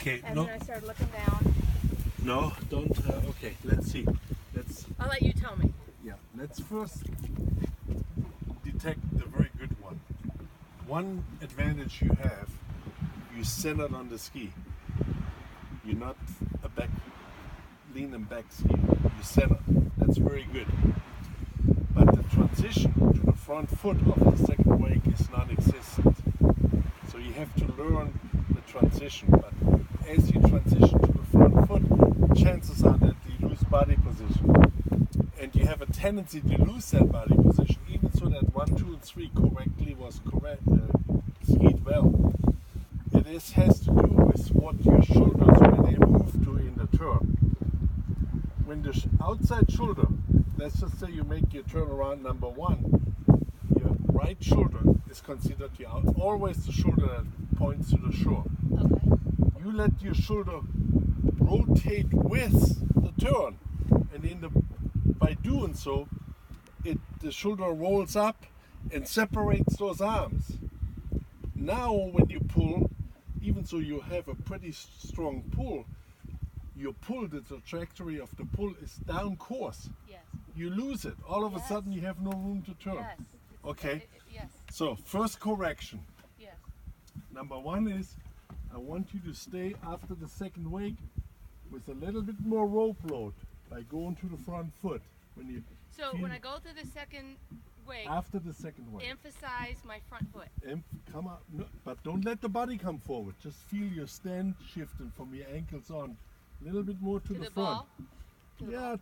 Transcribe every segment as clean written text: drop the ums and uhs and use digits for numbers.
Okay, And no. then I started looking down. No, don't. Okay, let's see. I'll let you tell me. Yeah, let's first detect the very good one. One advantage you have, you centered on the ski. You're not a back, lean and back ski. You center. That's very good. But the transition to the front foot of the second wake is non-existent. So you have to learn the transition. But as you transition to the front foot, chances are that you lose body position. And you have a tendency to lose that body position, even so that 1, 2, and 3 correctly was skied well. It has to do with what your shoulders, where they move to in the turn. When the outside shoulder, let's just say you make your turn around number 1, your right shoulder is considered always the shoulder that points to the shore. Okay. You let your shoulder rotate with the turn, and by doing so, the shoulder rolls up and separates those arms. Now when you pull, even though you have a pretty strong pull, the trajectory of the pull is down course. Yes. You lose it. All of a sudden you have no room to turn. Yes. Okay? Yes. So first correction. Yes. Number 1 is, I want you to stay after the second wake with a little bit more rope load by going to the front foot. When I go through the second wake, after the second wake, emphasize my front foot. Come up, no, but don't let the body come forward. Just feel your stand shifting from your ankles on, a little bit more to the front. Ball? Yeah,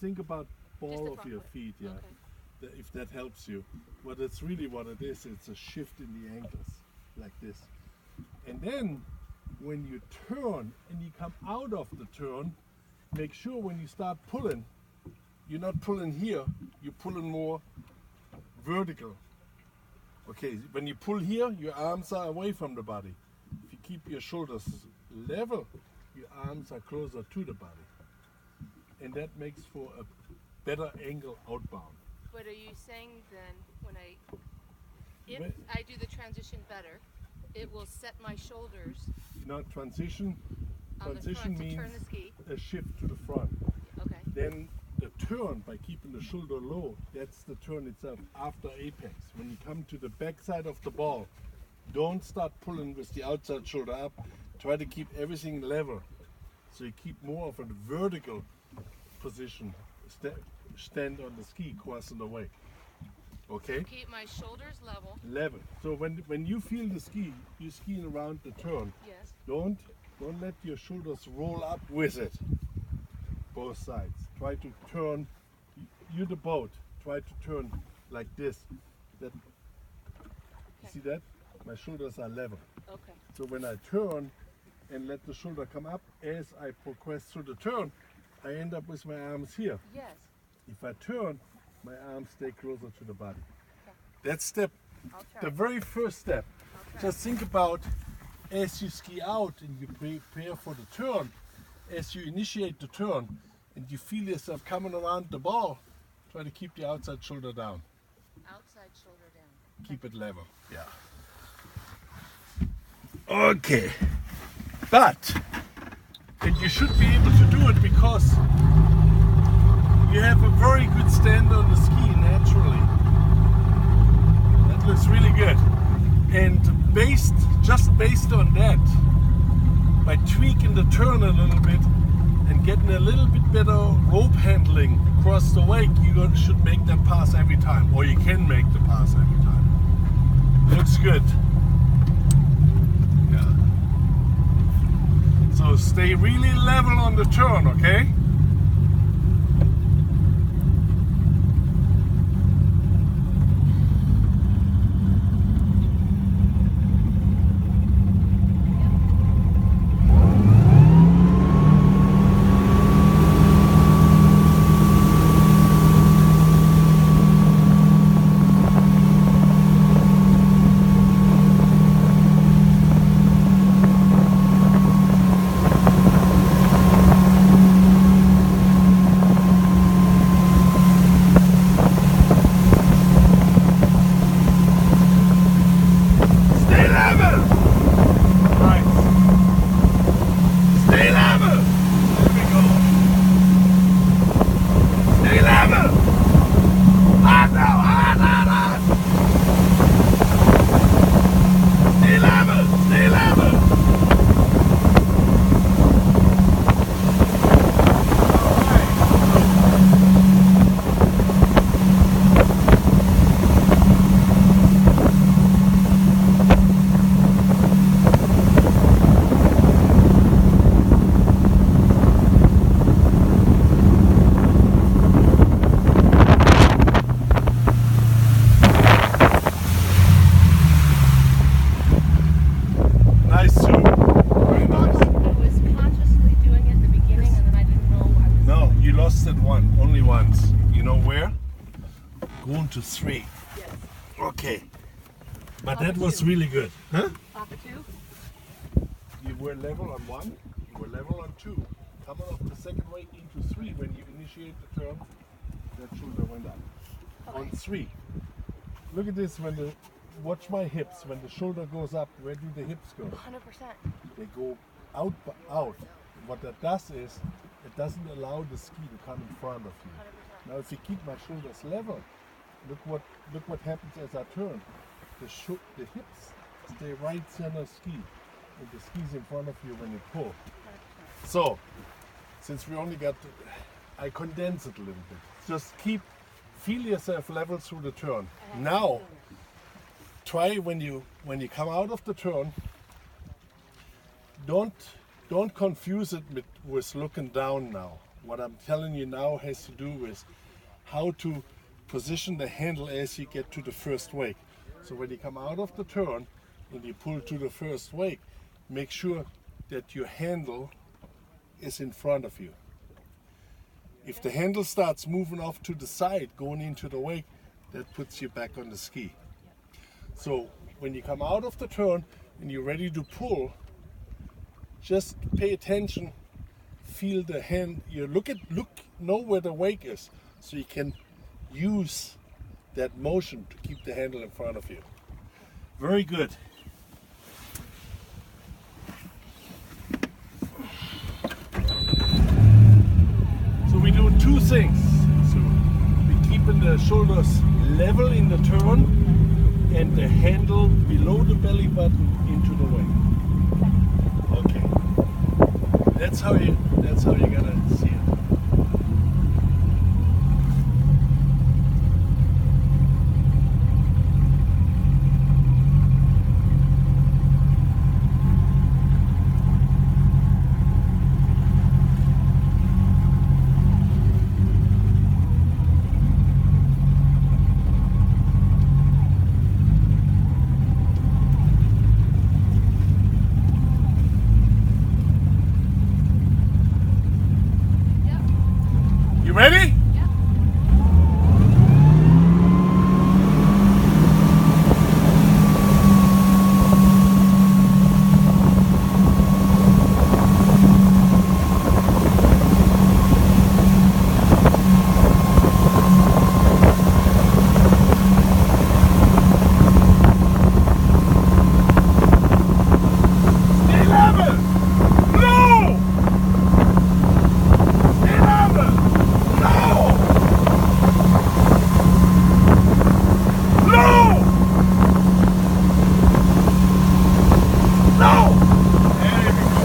think about Just ball the of front your foot. feet. Yeah, Okay. if that helps you. But it's really what it is. It's a shift in the ankles, like this. And then when you turn and you come out of the turn, make sure when you start pulling, you're not pulling here, you're pulling more vertical. Okay, when you pull here, your arms are away from the body. If you keep your shoulders level, your arms are closer to the body. And that makes for a better angle outbound. But are you saying then if I do the transition better, it will set my shoulders Transition on the front to means turn the ski? a shift to the front. Okay. Then the turn, by keeping the shoulder low, that's the turn itself after apex. When you come to the back side of the ball, don't start pulling with the outside shoulder up. Try to keep everything level. So you keep more of a vertical position. Stand on the ski, crossing the wake. Okay? So keep my shoulders level. Level. So when you feel the ski, you're skiing around the turn. Yes. Don't let your shoulders roll up with it. Both sides. Try to turn. You're the boat. Try to turn like this. Okay. See that? My shoulders are level. Okay. So when I turn and let the shoulder come up, as I progress through the turn, I end up with my arms here. Yes. If I turn, my arms stay closer to the body. Okay. That's step. I'll try. The very first step. I'll try. Just think about as you ski out and you prepare for the turn, as you initiate the turn and you feel yourself coming around the ball, try to keep the outside shoulder down. Outside shoulder down. Keep it level. Yeah. Okay. But, and you should be able to do it because you have a very good stand on the ski naturally. That looks really good. And just based on that, by tweaking the turn a little bit and getting a little bit better rope handling across the wake, you should make that pass every time, or you can make the pass every time. Looks good. Yeah. So stay really level on the turn, okay? into 3. Yes. Okay. But Off that of was 2. really good. Huh? Off of 2. You were level on 1, you were level on 2. Coming off the second wake into 3 when you initiate the turn, that shoulder went up. Okay. On 3. Look at this, watch my hips. When the shoulder goes up, where do the hips go? 100%. They go out. What that does is, it doesn't allow the ski to come in front of you. 100%. Now if you keep my shoulders level, look what happens as I turn. The hips stay right center ski, and the ski's in front of you when you pull. 100%. So, since we only got, I condense it a little bit. Just feel yourself level through the turn. Now, try when you come out of the turn. Don't confuse it with looking down now. What I'm telling you now has to do with how to position the handle as you get to the first wake. So when you come out of the turn and you pull to the first wake, make sure that your handle is in front of you. If the handle starts moving off to the side, going into the wake, that puts you back on the ski. So when you come out of the turn and you're ready to pull, just pay attention, feel the hand, know where the wake is, so you can use that motion to keep the handle in front of you. Very good. So we do 2 things. So we're keeping the shoulders level in the turn and the handle below the belly button into the wake. Okay. That's how you gotta see it. You ready? Yeah. Stay level! No! Stay level! No! No! No! There we go.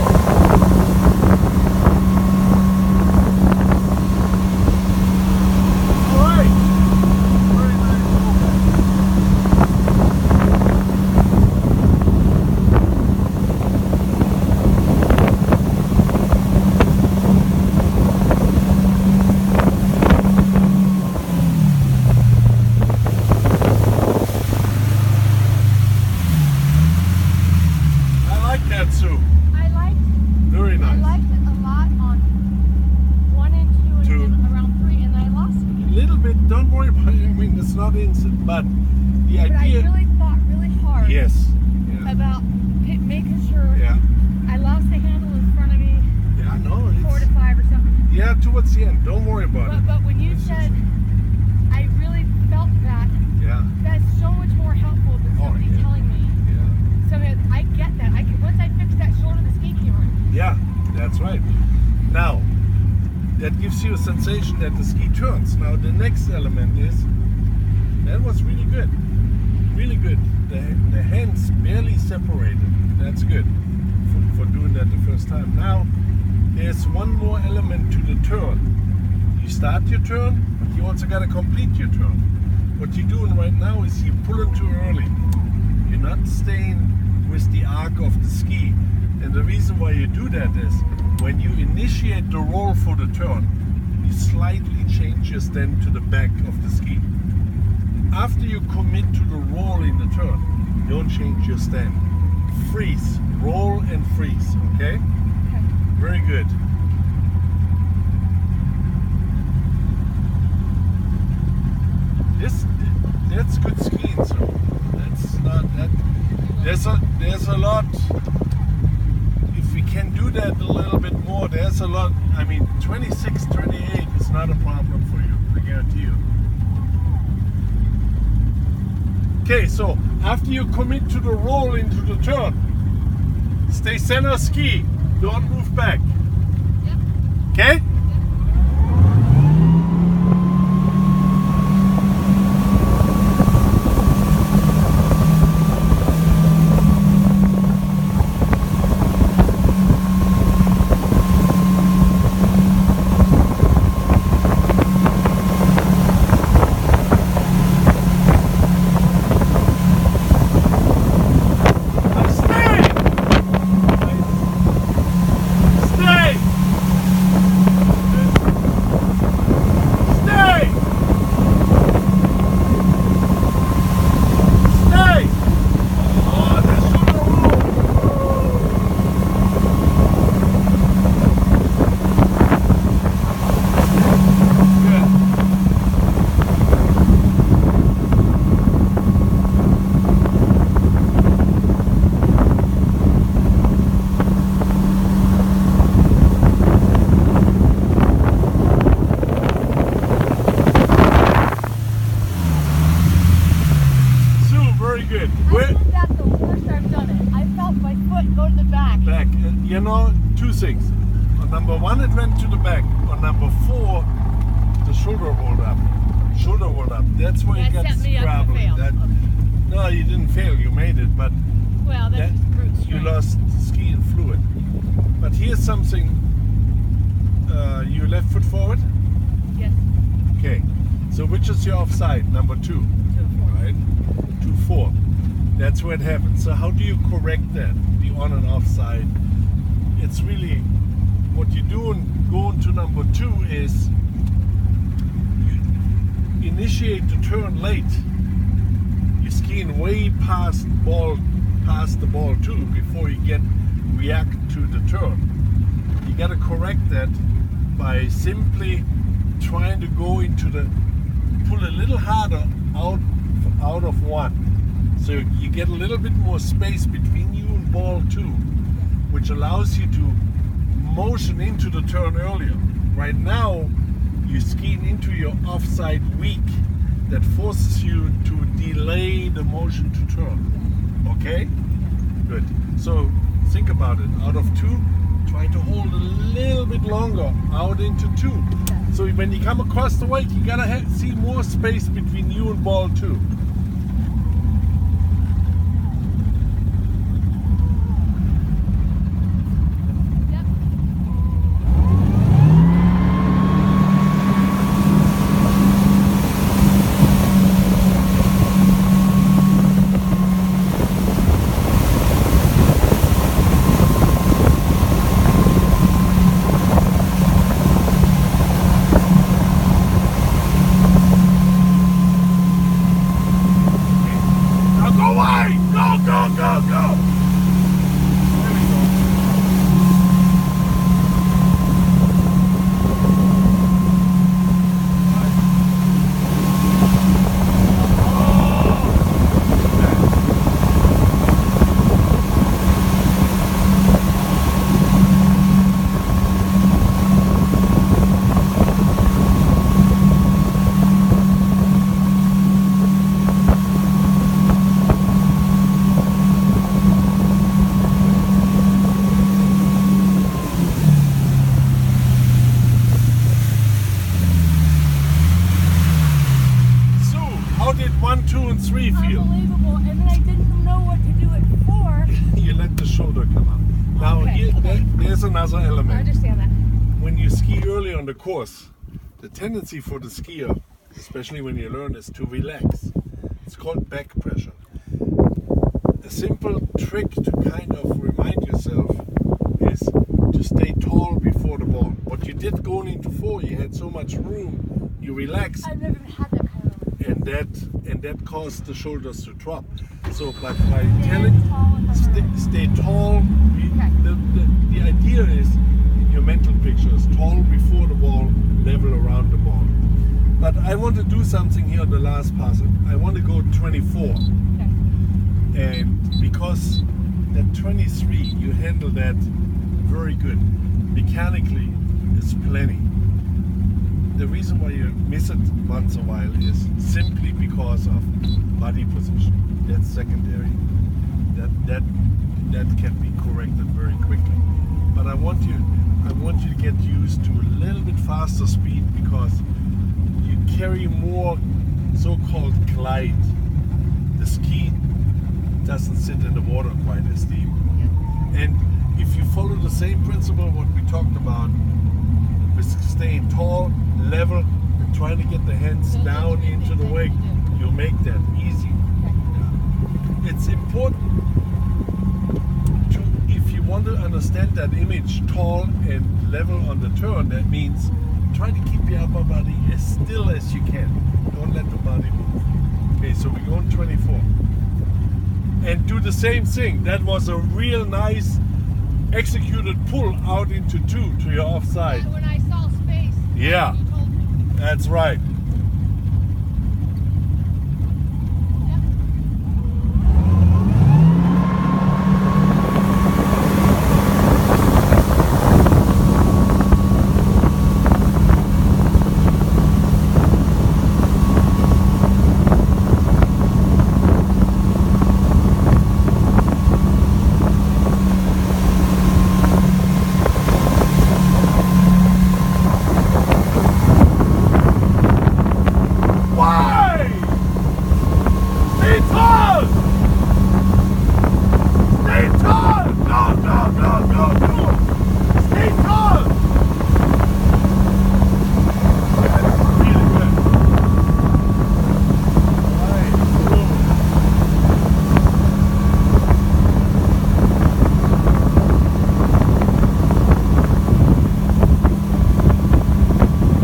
All right. Very nice. I like that, Sue. Very I nice. liked it a lot on 1 and 2 and then around 3, and I lost it. A little bit, don't worry about it. I mean, it's not instant, but the But I idea. really thought really hard Yes. Yeah. about making sure Yeah. I lost the handle in front of me Yeah, no, 4 to it's. 5 or something. Yeah, towards the end. Don't worry about it. But when you It's said, I really felt that, Yeah. that's so much more helpful than Oh, somebody yeah. telling me. Yeah. So I get that. Once I fixed that shoulder, the ski came right. Yeah, that's right. Now, that gives you a sensation that the ski turns. Now, the next element is, that was really good. Really good. The hands barely separated. That's good for doing that the first time. Now, there's one more element to the turn. You start your turn, but you also got to complete your turn. What you're doing right now is you're pulling too early. You're not staying with the arc of the ski. And the reason why you do that is when you initiate the roll for the turn, you slightly change your stand to the back of the ski. After you commit to the roll in the turn, don't change your stand. Freeze, roll and freeze, okay? Very good. That's good skiing, so that's not that. There's a lot. If we can do that a little bit more, there's a lot. I mean, 26, 28 is not a problem for you, I guarantee you. Okay, so after you commit to the roll into the turn, stay center ski. Don't move back. Yep. Okay? You know, two things. On number one, it went to the back. On number four, the shoulder rolled up. Shoulder rolled up. That's where it gets gravelly. No, you didn't fail. You made it, but well, that's just brute strength. You lost skiing fluid. But here's something. You left foot forward. Yes. Okay. So which is your offside? Number 2. 2 and 4. Right. 2-4. That's where it happens. So how do you correct that? The on and off side. It's really what you do and going to number 2 is you initiate the turn late. You're skiing way past the ball 2 before you react to the turn. You got to correct that by simply trying to go pull a little harder out of 1. So you get a little bit more space between you and ball 2, which allows you to motion into the turn earlier. Right now, you're skiing into your offside weak that forces you to delay the motion to turn. Okay? Good. So think about it. Out of 2, try to hold a little bit longer out into 2. So when you come across the weight, you gotta see more space between you and ball 2. How did 1, 2, and 3 feel? Unbelievable, and then I didn't know what to do at 4. You let the shoulder come up. Now there's another element. I understand that. When you ski early on the course, the tendency for the skier, especially when you learn, is to relax. It's called back pressure. A simple trick to kind of remind yourself is to stay tall before the ball. What you did going into 4, you had so much room, you relaxed. I've never even had that kind of and that caused the shoulders to drop. So by telling stay tall, the idea is in your mental picture is tall before the ball, level around the ball. But I want to do something here on the last pass. I want to go 24. Okay. And because that 23, you handle that very good. Mechanically, it's plenty. The reason why you miss it once in a while is simply because of body position. That's secondary. That can be corrected very quickly. But I want you to get used to a little bit faster speed because you carry more so-called glide. The ski doesn't sit in the water quite as deep. Yep. And if you follow the same principle what we talked about with staying tall, level, and trying to get the hands Those are down three into things the I wake, can do. you'll make that easy. Okay. Yeah. It's important to, if you want to understand that image, tall and level on the turn, that means try to keep your upper body as still as you can. Don't let the body move. Okay, so we're going 24. And do the same thing. That was a real nice executed pull out into 2 to your offside. When I saw space, Yeah. you told me. That's right. Yep. Why? Stay tall! Stay tall! No, no, no, no, no! Stay tall! That's really good. Right.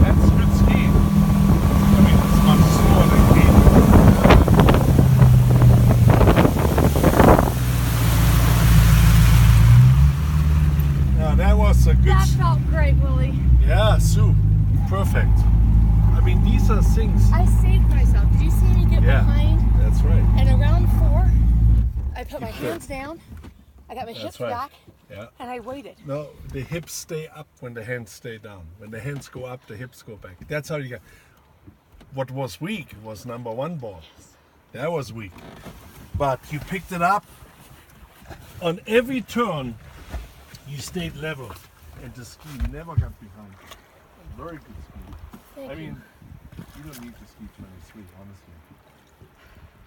That's good skiing. I mean, it's much slower than skiing. Now that was a good. That felt great, Willie. Yeah, Sue, perfect. I mean, these are things. I saved myself. Did you see me get Yeah, behind? that's right. And around 4, I put my You should. hands down, I got my hips That's right. back, Yeah. and I waited. No, the hips stay up when the hands stay down. When the hands go up, the hips go back. That's how you get. What was weak was number 1 ball. That was weak. But you picked it up. On every turn, you stayed level. And the ski never got behind. Very good ski. Thank I you. mean, you don't need to ski 23, honestly.